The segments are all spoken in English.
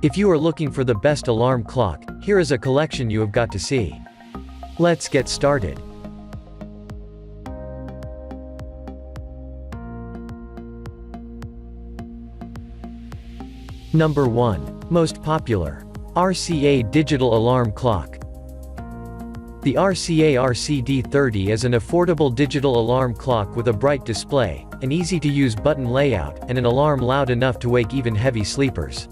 If you are looking for the best alarm clock, here is a collection you have got to see. Let's get started. Number 1. Most popular. RCA Digital Alarm Clock. The RCA RCD30 is an affordable digital alarm clock with a bright display, an easy-to-use button layout, and an alarm loud enough to wake even heavy sleepers.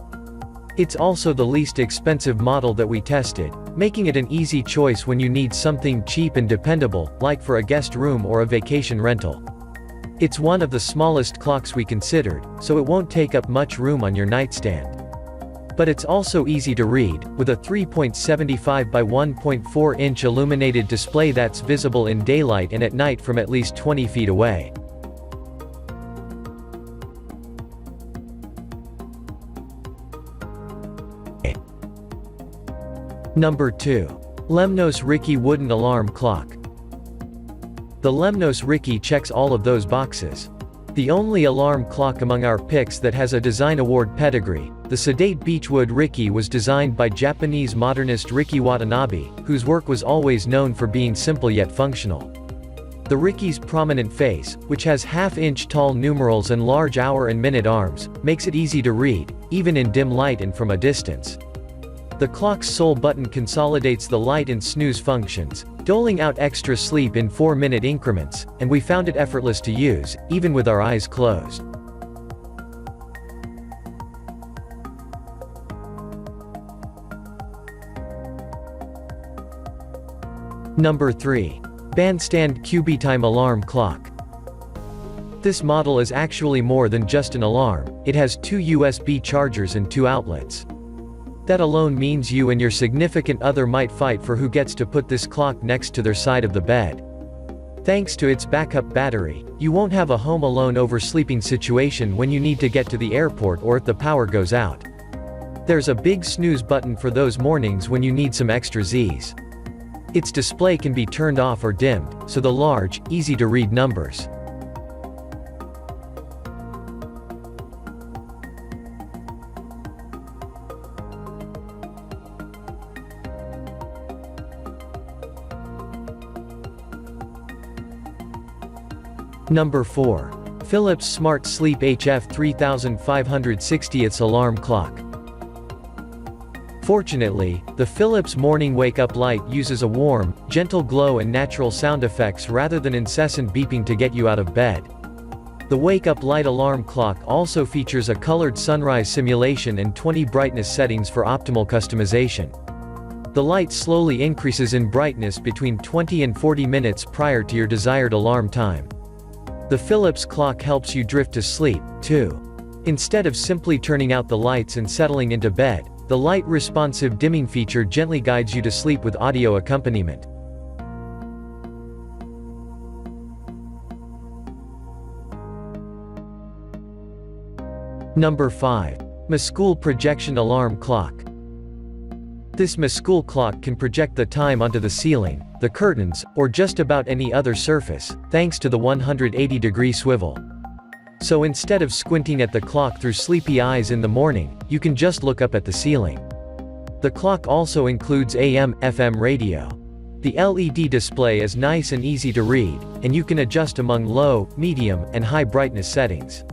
It's also the least expensive model that we tested, making it an easy choice when you need something cheap and dependable, like for a guest room or a vacation rental. It's one of the smallest clocks we considered, so it won't take up much room on your nightstand. But it's also easy to read, with a 3.75 by 1.4 inch illuminated display that's visible in daylight and at night from at least 20 feet away. Number 2. Lemnos Riki Wooden Alarm Clock. The Lemnos Riki checks all of those boxes. The only alarm clock among our picks that has a design award pedigree, the sedate beechwood Riki was designed by Japanese modernist Riki Watanabe, whose work was always known for being simple yet functional. The Riki's prominent face, which has half-inch tall numerals and large hour and minute arms, makes it easy to read, even in dim light and from a distance. The clock's sole button consolidates the light and snooze functions, doling out extra sleep in 4-minute increments, and we found it effortless to use, even with our eyes closed. Number 3. Brandstand CubieTime Alarm Clock. This model is actually more than just an alarm, it has 2 USB chargers and 2 outlets. That alone means you and your significant other might fight for who gets to put this clock next to their side of the bed. Thanks to its backup battery, you won't have a home alone oversleeping situation when you need to get to the airport or if the power goes out. There's a big snooze button for those mornings when you need some extra Z's. Its display can be turned off or dimmed, so the large, easy-to-read numbers. Number 4. Philips SmartSleep HF3560 Alarm Clock. Fortunately, the Philips morning wake-up light uses a warm, gentle glow and natural sound effects rather than incessant beeping to get you out of bed. The wake-up light alarm clock also features a colored sunrise simulation and 20 brightness settings for optimal customization. The light slowly increases in brightness between 20 and 40 minutes prior to your desired alarm time. The Philips clock helps you drift to sleep, too. Instead of simply turning out the lights and settling into bed, the light-responsive dimming feature gently guides you to sleep with audio accompaniment. Number 5. Mesqool Projection Alarm Clock. This Mesqool clock can project the time onto the ceiling, the curtains, or just about any other surface, thanks to the 180-degree swivel. So instead of squinting at the clock through sleepy eyes in the morning, you can just look up at the ceiling. The clock also includes AM/FM radio. The LED display is nice and easy to read, and you can adjust among low, medium, and high brightness settings.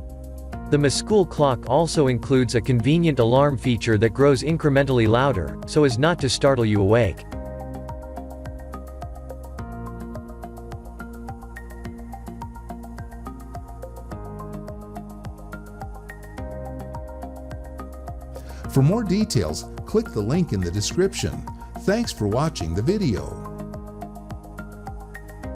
The Mesqool clock also includes a convenient alarm feature that grows incrementally louder, so as not to startle you awake. For more details, click the link in the description. Thanks for watching the video.